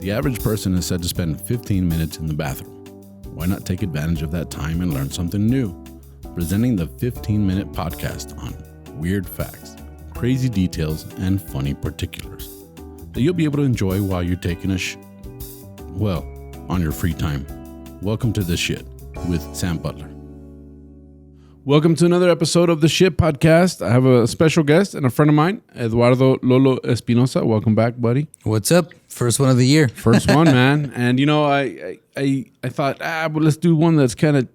The average person is said to spend 15 minutes in the bathroom. Why not take advantage of that time and learn something new? Presenting the 15-minute podcast on weird facts, crazy details, and funny particulars that you'll be able to enjoy while you're taking a on your free time. Welcome to The Shit with Sam Butler. Welcome to another episode of The Shit Podcast. I have a special guest and a friend of mine, Eduardo Lolo Espinosa. Welcome back, buddy. What's up? First one of the year. First one, man. And you know, I thought, but let's do one that's kind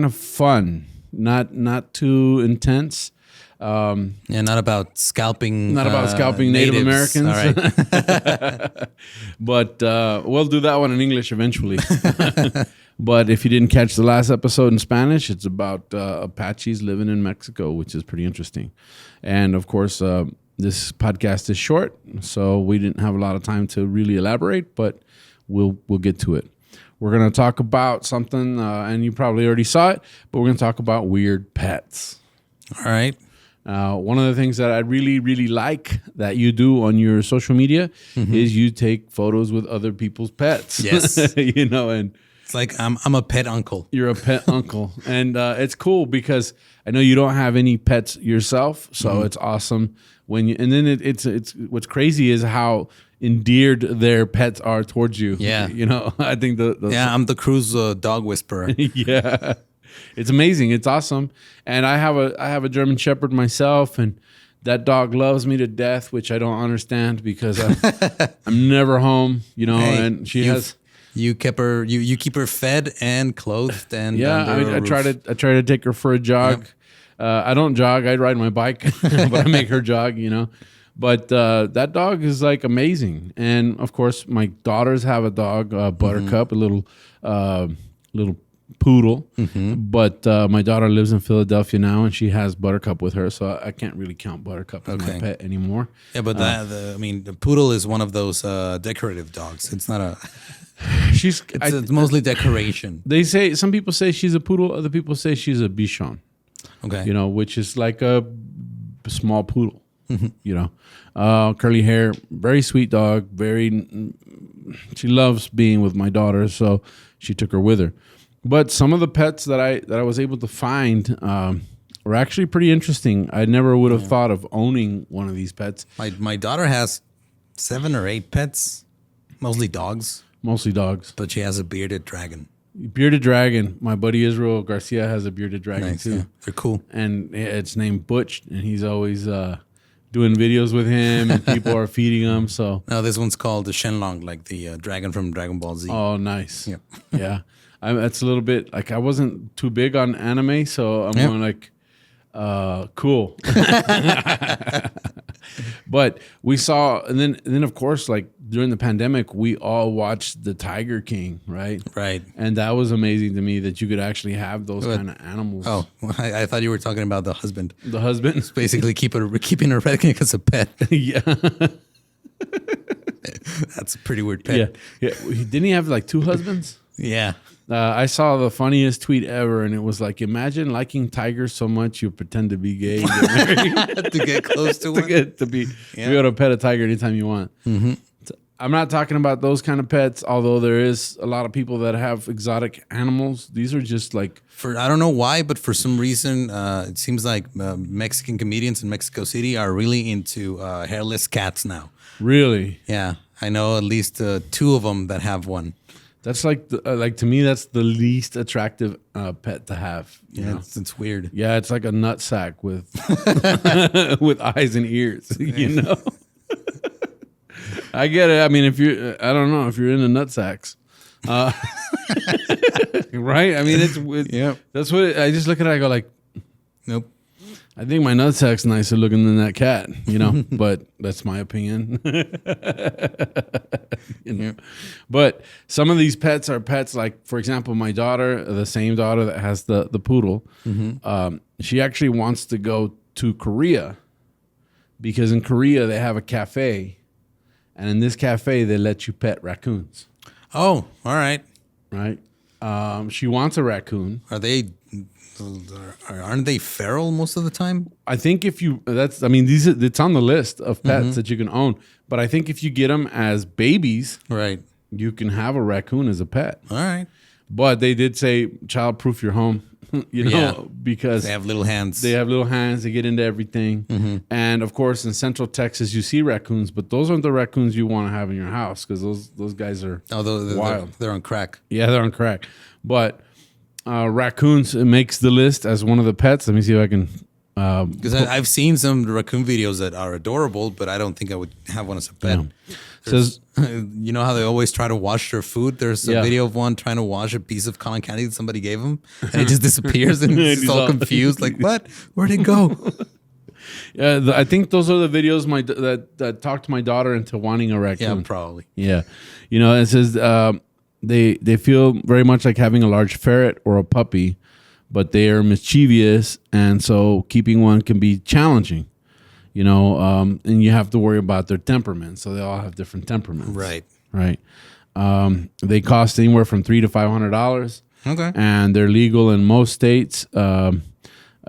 of fun, not too intense. Not about scalping. Not about scalping Native Americans. All right. But we'll do that one in English eventually. But if you didn't catch the last episode in Spanish, it's about Apaches living in Mexico, which is pretty interesting. And of course, this podcast is short, so we didn't have a lot of time to really elaborate, but we'll get to it. We're going to talk about something, and you probably already saw it, but we're going to talk about weird pets. All right. One of the things that I really, really like that you do on your social media is you take photos with other people's pets. Yes. And it's like I'm a pet uncle. You're a pet uncle. And it's cool because I know you don't have any pets yourself, so it's awesome when you. And then it's what's crazy is how endeared their pets are towards you. Yeah. I think I'm the cruise dog whisperer. Yeah. It's amazing. It's awesome. And I have a German Shepherd myself, and that dog loves me to death, which I don't understand because I'm never home, Hey, and you keep her fed and clothed and I try to take her for a jog. Yep. I don't jog. I ride my bike, but I make her jog, But that dog is like amazing. And of course, my daughters have a dog, Buttercup, a little poodle. But my daughter lives in Philadelphia now, and she has Buttercup with her, so I can't really count Buttercup as my pet anymore. Yeah, but the poodle is one of those decorative dogs. It's not a. It's mostly decoration. They say some people say she's a poodle, other people say she's a bichon. Okay, which is like a small poodle. Curly hair, very sweet dog. She loves being with my daughter, so she took her with her. But some of the pets that I was able to find were actually pretty interesting. I never would have thought of owning one of these pets. My daughter has 7 or 8 pets, mostly dogs. But she has a bearded dragon. Bearded dragon. My buddy Israel Garcia has a bearded dragon too. Yeah. They're cool. And it's named Butch, and he's always doing videos with him, and people are feeding him. So no, this one's called the Shenlong, like the dragon from Dragon Ball Z. Oh, nice. Yep. Yeah. It's a little bit like I wasn't too big on anime, so I'm going like, cool. But we saw, and then of course, like during the pandemic, we all watched The Tiger King, right? Right. And that was amazing to me that you could actually have those kind of animals. Oh, I thought you were talking about the husband. The husband? It's basically keeping a pet as a pet. Yeah. That's a pretty weird pet. Yeah. Didn't he have like 2 husbands? Yeah. I saw the funniest tweet ever, and it was like, imagine liking tigers so much you pretend to be gay and get married. To get close to one. to be able to pet a tiger anytime you want. So I'm not talking about those kind of pets, although there is a lot of people that have exotic animals. These are just like... I don't know why, but for some reason, it seems like Mexican comedians in Mexico City are really into hairless cats now. Really? Yeah. I know at least 2 of them that have one. That's like to me, that's the least attractive pet to have. Yeah, it's weird. Yeah, it's like a nutsack with with eyes and ears. I get it. I mean, I don't know if you're into nutsacks, right? I mean, that's what I just look at it. I go like, nope. I think my nutsack's nicer looking than that cat, but that's my opinion. But some of these pets are pets like, for example, my daughter, the same daughter that has the poodle, she actually wants to go to Korea because in Korea they have a cafe, and in this cafe they let you pet raccoons. Oh, all right. Right? She wants a raccoon. Are they Aren't they feral most of the time? I think if you it's on the list of pets that you can own. But I think if you get them as babies, Right. you can have a raccoon as a pet. All right. But they did say childproof your home, because They have little hands. they have little hands. They get into everything. And of course, in Central Texas, you see raccoons, but those aren't the raccoons you want to have in your house because those guys are wild. They're on crack. Yeah, they're on crack. But raccoons, it makes the list as one of the pets. Let me see if I can. Because I've seen some raccoon videos that are adorable, but I don't think I would have one as a pet. Says, You know how they always try to wash their food? There's a Yeah. video of one trying to wash a piece of cotton candy that somebody gave him, and it just disappears, and he's He's all all- confused. Like, what? Where'd it go? I think those are the videos that talked my daughter into wanting a Yeah, raccoon. probably. Yeah. It says they feel very much like having a large ferret or a puppy, but they are mischievous, and so keeping one can be challenging. And you have to worry about their temperament. So they all have different temperaments. Right. Right. They cost anywhere from $300 to $500. Okay. And they're legal in most states.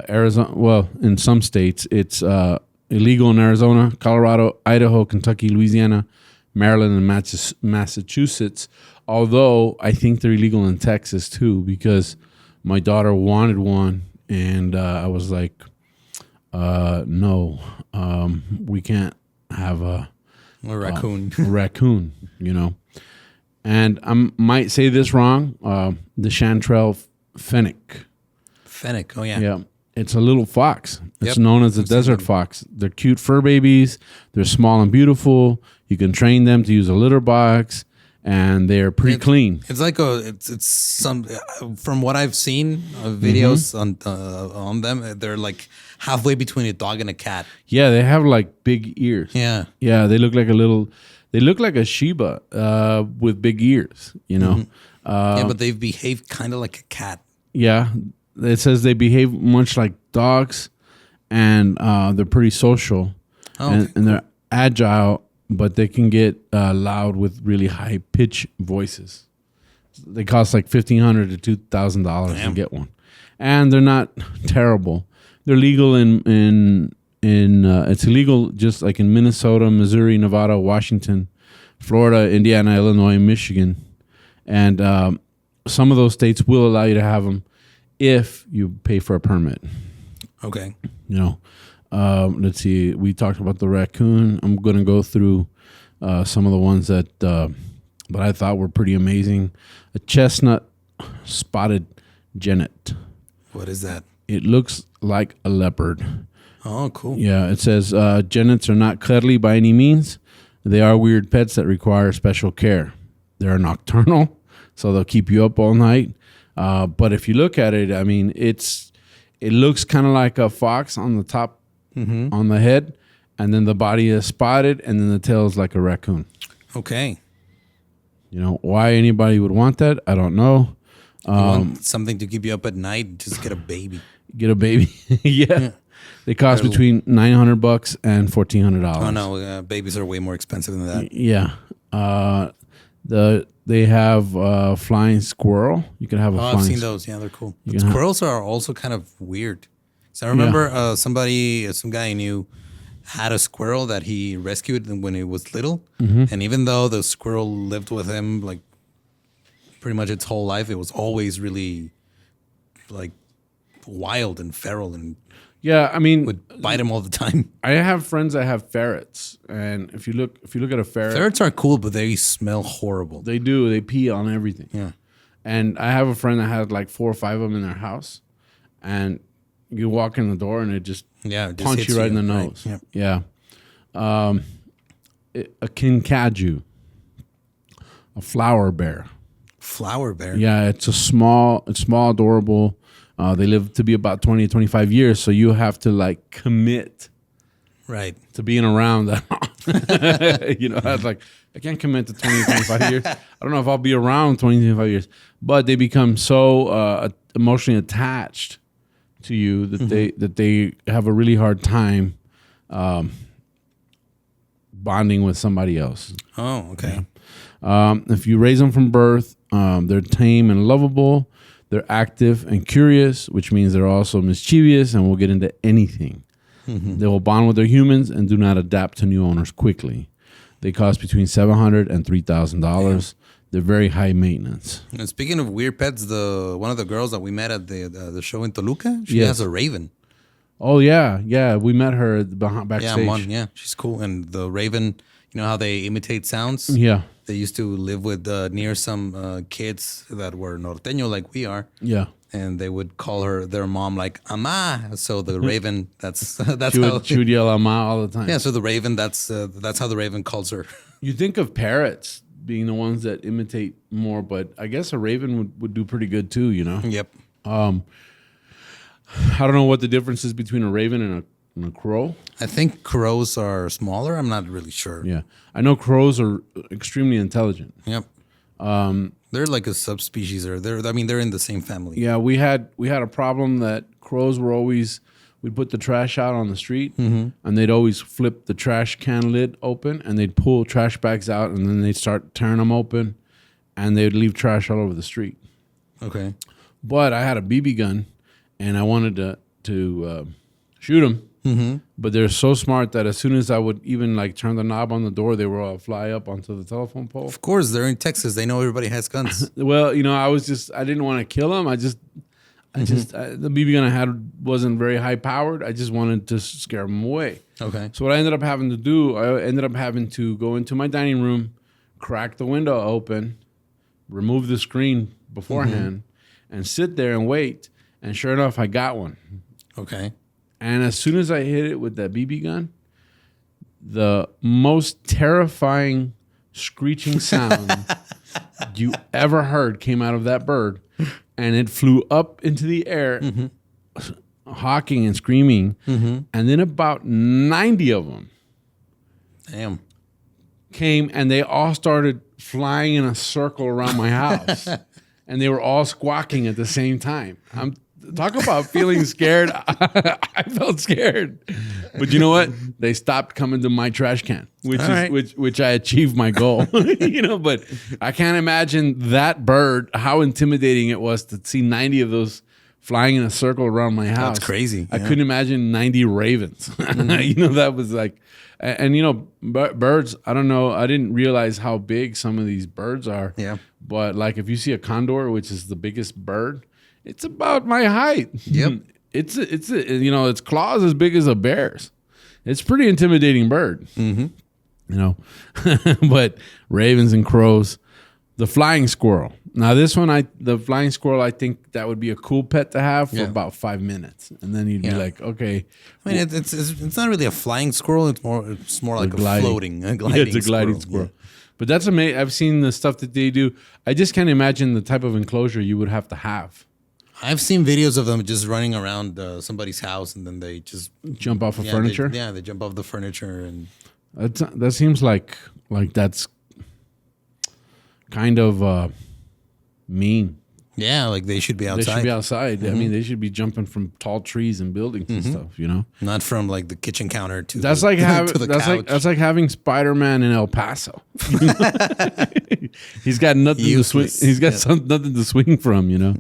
Arizona, well, in some states, it's illegal in Arizona, Colorado, Idaho, Kentucky, Louisiana, Maryland, and Massachusetts. Although I think they're illegal in Texas too, because my daughter wanted one, and I was like, no, we can't have a raccoon. raccoon, And I might say this wrong, the Chanterelle fennec. Fennec. Oh, yeah. Yeah. It's a little fox. It's Yep. known as the desert fox. They're cute fur babies. They're small and beautiful. You can train them to use a litter box, and they're pretty clean. It's like it's some from what I've seen videos on them. They're like halfway between a dog and a cat. Yeah, they have like big ears. Yeah. Yeah, they look like a Shiba with big ears, yeah, but they've behaved kind of like a cat. Yeah, it says they behave much like dogs, and they're pretty social, and they're agile, but they can get loud with really high pitch voices. They cost like $1,500 to $2,000 to get one, and they're not terrible. They're legal in it's illegal just like in Minnesota, Missouri, Nevada, Washington, Florida, Indiana, Illinois, Michigan, and some of those states will allow you to have them if you pay for a permit. Okay. Let's see. We talked about the raccoon. I'm going to go through some of the ones that I thought were pretty amazing. A chestnut spotted Jennet. What is that? It looks like a leopard. Oh, cool. Yeah, it says Jennets are not cuddly by any means. They are weird pets that require special care. They're nocturnal, so they'll keep you up all night. But if you look at it, I mean, it looks kind of like a fox on the top, on the head, and then the body is spotted, and then the tail is like a raccoon. Okay. Why anybody would want that, I don't know. You want something to keep you up at night? Just get a baby. Get a baby. Yeah. They cost between $900 and $1,400. Oh no, babies are way more expensive than that. Yeah. They have flying squirrel. You can have a flying. I've seen those. Yeah, they're cool. But squirrels are also kind of weird. So I remember some guy I knew had a squirrel that he rescued when he was little, and even though the squirrel lived with him like pretty much its whole life, it was always really like wild and feral and Yeah, I mean, would bite him all the time. I have friends that have ferrets, and if you look at a ferret, Ferrets are cool, but they smell horrible. they do. They pee on everything. Yeah. And I have a friend that had like 4 or 5 of them in their house, and you walk in the door and it just punch hits you right in the nose. Right. Yeah. A kinkajou, a flower bear. Flower bear. Yeah, it's small, adorable. They live to be about 20 to 25 years, so you have to like commit Right. to being around that. I was like, I can't commit to 20 to 25 years. I don't know if I'll be around 20 to 25 years. But they become so emotionally attached to you that they have a really hard time bonding with somebody else. Oh, okay. If you raise them from birth, they're tame and lovable. They're active and curious, which means they're also mischievous and will get into anything. They will bond with their humans and do not adapt to new owners quickly. They cost between $700 and $3,000. They're very high maintenance. And speaking of weird pets, one of the girls that we met at the show in Toluca, she has a raven. Oh yeah, we met her backstage. Yeah, she's cool. And the raven, you know how they imitate sounds? Yeah, they used to live with near some kids that were norteño like we are. Yeah. And they would call their mom like ama. So the raven, that's she would yell ama all the time. Yeah, so the raven, that's how the raven calls her. You think of parrots being the ones that imitate more, but I guess a raven would do pretty good too, you know? Yep. I don't know what the difference is between a raven and a crow. I think crows are smaller. I'm not really sure. Yeah. I know crows are extremely intelligent. Yep. They're like a subspecies, or they're in the same family. Yeah, we had a problem that crows were always, we'd put the trash out on the street, and they'd always flip the trash can lid open, and they'd pull trash bags out, and then they'd start tearing them open, and they'd leave trash all over the street. Okay. But I had a BB gun, and I wanted to shoot them. But they're so smart that as soon as I would even like turn the knob on the door, they would all fly up onto the telephone pole. Of course, they're in Texas. They know everybody has guns. Well, you know, I didn't want to kill them. The BB gun I had wasn't very high powered. I just wanted to scare them away. Okay. So what I ended up having to do, go into my dining room, crack the window open, remove the screen beforehand, and sit there and wait. And sure enough, I got one. Okay. And as soon as I hit it with that BB gun, the most terrifying screeching sound you ever heard came out of that bird. And it flew up into the air, hawking and screaming. And then about 90 of them came, and they all started flying in a circle around my house. And they were all squawking at the same time. Talk about feeling scared. I felt scared. But you know what? They stopped coming to my trash can, which I achieved my goal. You know, but I can't imagine that bird, how intimidating it was to see 90 of those flying in a circle around my house. That's crazy. I couldn't imagine 90 ravens. You know, that was like, and you know, birds, I don't know. I didn't realize how big some of these birds are. Yeah. But like if you see a condor, which is the biggest bird, it's about my height. Yep. It's you know, its claws as big as a bear's. It's a pretty intimidating bird. You know, but ravens and crows, the flying squirrel. Now this one, the flying squirrel, I think that would be a cool pet to have for about 5 minutes, and then you'd be like, okay. I mean, it's not really a flying squirrel. It's more like a gliding it's a gliding squirrel. Yeah. But that's amazing. I've seen the stuff that they do. I just can't imagine the type of enclosure you would have to have. I've seen videos of them just running around somebody's house, and then they just jump off of furniture. They jump off the furniture, and that seems like that's kind of mean. Yeah, like they should be outside. They should be outside. I mean, they should be jumping from tall trees and buildings and stuff. You know, not from like the kitchen counter to that's the, like having to the couch. That's like having Spider-Man in El Paso. He's got nothing to swing. He's got nothing to swing from. You know.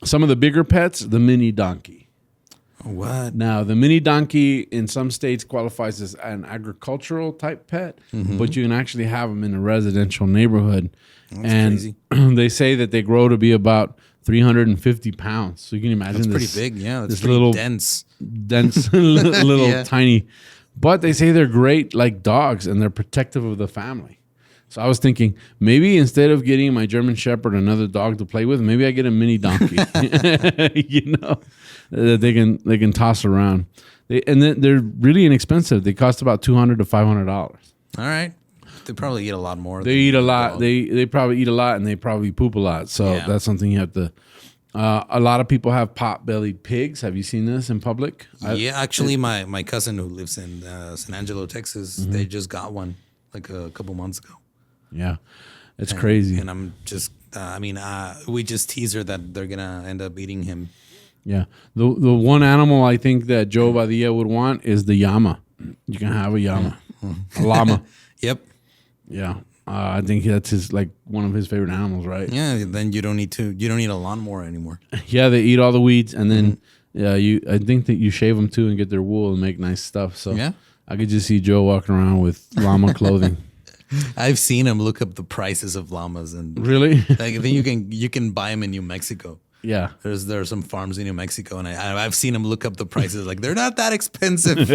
Some of the bigger pets, the mini donkey. What? Now, the mini donkey in some states qualifies as an agricultural type pet, but you can actually have them in a residential neighborhood. That's crazy. They say that they grow to be about 350 pounds. So you can imagine that's pretty big. Yeah, that's this pretty little dense, little tiny. But they say they're great like dogs, and they're protective of the family. So I was thinking, maybe instead of getting my German Shepherd another dog to play with, maybe I get a mini donkey. You know, that they can toss around. They're really inexpensive. They cost about $200 to $500. All right, they probably eat a lot more. They eat a lot. They probably eat a lot, and they probably poop a lot. So that's something you have to. A lot of people have pot-bellied pigs. Have you seen this in public? Yeah, actually, my cousin who lives in San Angelo, Texas, they just got one like a couple months ago. Yeah, it's crazy. And I'm just, we just tease her that they're gonna end up eating him. Yeah, the one animal I think that Joe Badia would want is the llama. You can have a llama, a llama. Yep. Yeah, I think that's one of his favorite animals, right? Yeah. Then you don't need a lawnmower anymore. Yeah, they eat all the weeds, and then I think that you shave them too and get their wool and make nice stuff. So yeah, I could just see Joe walking around with llama clothing. I've seen him look up the prices of llamas, and Really? I think you can buy them in New Mexico. Yeah, there are some farms in New Mexico, and I've seen him look up the prices. Like, they're not that expensive.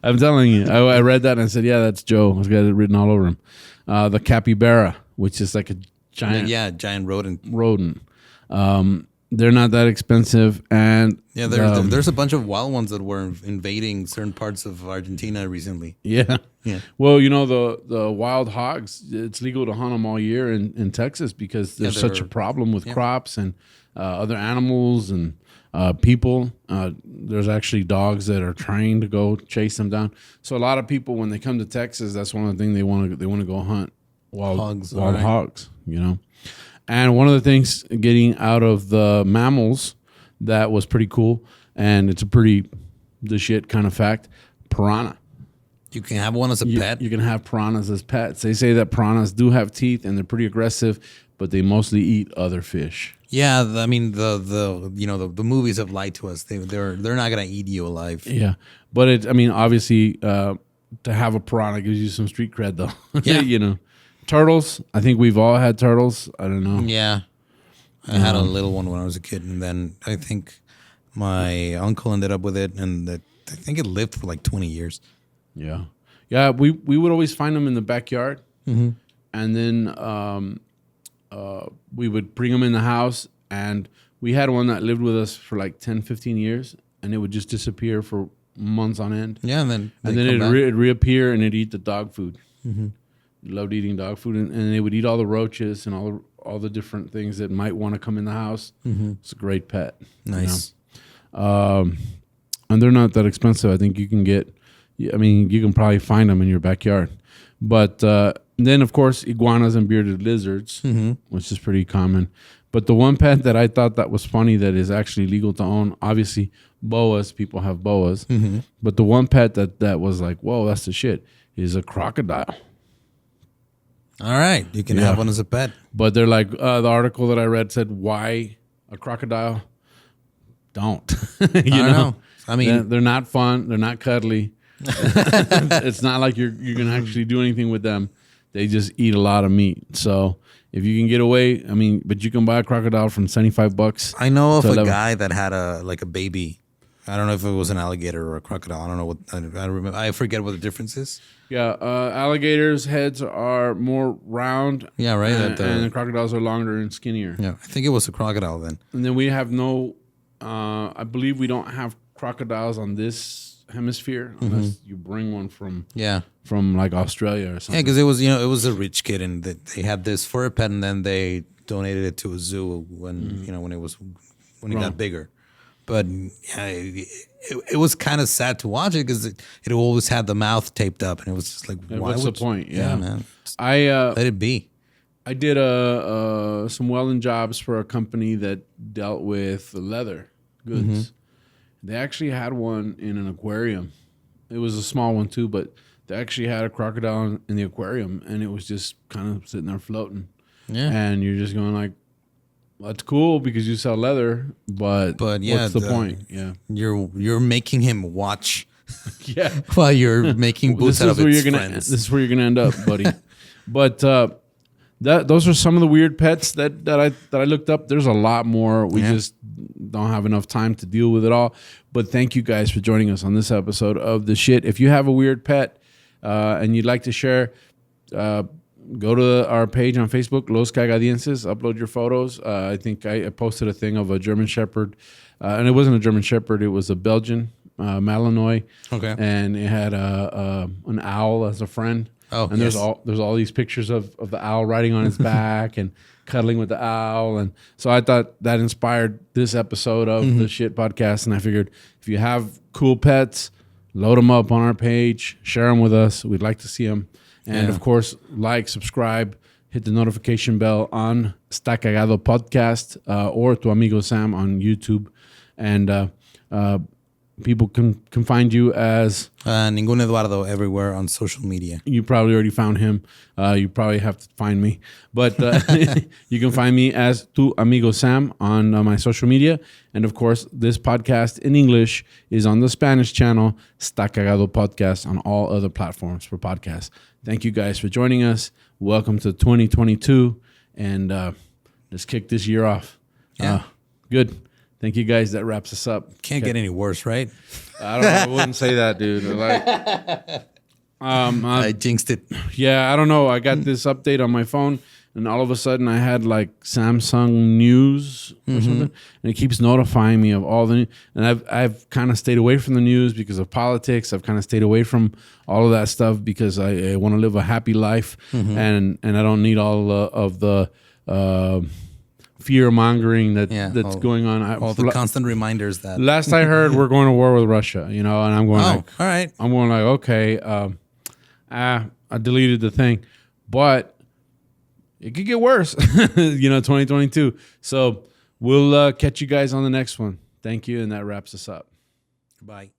I'm telling you, I read that and I said, yeah, that's Joe. He's got it written all over him. The capybara, which is like a giant, giant rodent. They're not that expensive, and there's a bunch of wild ones that were invading certain parts of Argentina recently. Yeah. Yeah. Well, the wild hogs, it's legal to hunt them all year in Texas because there's such a problem with crops and other animals and people. There's actually dogs that are trained to go chase them down. So a lot of people, when they come to Texas, that's one of the things they want to go hunt wild hogs. And one of the things getting out of the mammals that was pretty cool, and it's a pretty the shit kind of fact, piranha. You can have one as a pet? You can have piranhas as pets. They say that piranhas do have teeth, and they're pretty aggressive, but they mostly eat other fish. Yeah, I mean, the movies have lied to us. They're not going to eat you alive. Yeah, but obviously, to have a piranha gives you some street cred, though. Yeah. Turtles, I think we've all had turtles. I don't know. Yeah. I had a little one when I was a kid, and then I think my uncle ended up with it, and I think it lived for like 20 years. Yeah. Yeah, we would always find them in the backyard, and then we would bring them in the house, and we had one that lived with us for like 10, 15 years, and it would just disappear for months on end. Yeah, and then it'd reappear, and it'd eat the dog food. Mm-hmm. Loved eating dog food, and they would eat all the roaches and all the different things that might want to come in the house. Mm-hmm. It's a great pet. Nice. And they're not that expensive. I think you can you can probably find them in your backyard. But then, of course, iguanas and bearded lizards, which is pretty common. But the one pet that I thought that was funny that is actually legal to own, obviously, boas. People have boas. Mm-hmm. But the one pet that was like, whoa, that's the shit, is a crocodile. All right. You can have one as a pet. But they're like, the article that I read said, why a crocodile? Don't. I don't know. I mean, they're not fun. They're not cuddly. It's not like you're going to actually do anything with them. They just eat a lot of meat. So if you can get away, but you can buy a crocodile from $75. I know of a guy that had a baby. I don't know if it was an alligator or a crocodile. I don't know what. I don't remember. I forget what the difference is. Yeah, alligators' heads are more round. Yeah, right. And the crocodiles are longer and skinnier. Yeah, I think it was a crocodile then. And then we have no. I believe we don't have crocodiles on this hemisphere unless you bring one from like Australia or something. Yeah, because it was a rich kid, and they had this for a pet, and then they donated it to a zoo when when it got bigger. But yeah, it was kind of sad to watch it because it always had the mouth taped up, and it was just like, what's the point? Yeah, man. Let it be. I did some welding jobs for a company that dealt with leather goods. Mm-hmm. They actually had one in an aquarium. It was a small one too, but they actually had a crocodile in the aquarium, and it was just kind of sitting there floating. Yeah, and you're just going like, that's cool because you sell leather, but yeah, what's the point? Yeah, you're making him watch. Yeah, while you're making boots out of its friends. This is where you're gonna end up, buddy. But those are some of the weird pets that I looked up. There's a lot more. We just don't have enough time to deal with it all. But thank you guys for joining us on this episode of The Shit. If you have a weird pet and you'd like to share, go to our page on Facebook, Los Cagadienses, upload your photos. I think I posted a thing of a German Shepherd, and it wasn't a German Shepherd, it was a Belgian Malinois. Okay. And it had an owl as a friend. Oh, and there's all these pictures of the owl riding on its back and cuddling with the owl. And so I thought that inspired this episode of the Shit Podcast. And I figured if you have cool pets, load them up on our page, share them with us. We'd like to see them. And of course, like, subscribe, hit the notification bell on Está Cagado Podcast or Tu Amigo Sam on YouTube. And people can find you as Ningún Eduardo everywhere on social media. You probably already found him. You probably have to find me. But you can find me as Tu Amigo Sam on my social media. And of course, this podcast in English is on the Spanish channel, Está Cagado Podcast, on all other platforms for podcasts. Thank you guys for joining us. Welcome to 2022. And let's kick this year off. Yeah. Good. Thank you guys. That wraps us up. Can't get any worse, right? I don't know. I wouldn't say that, dude. Like, I jinxed it. Yeah, I don't know. I got this update on my phone, and all of a sudden I had like Samsung News or something, and it keeps notifying me of all the. And I've kind of stayed away from the news because of politics. I've kind of stayed away from all of that stuff because I want to live a happy life, and I don't need all of the. Fear mongering that's going on. All the constant reminders that. Last I heard, we're going to war with Russia. And I'm going. All right. I'm going like, okay. I deleted the thing, but it could get worse. 2022. So we'll catch you guys on the next one. Thank you, and that wraps us up. Goodbye.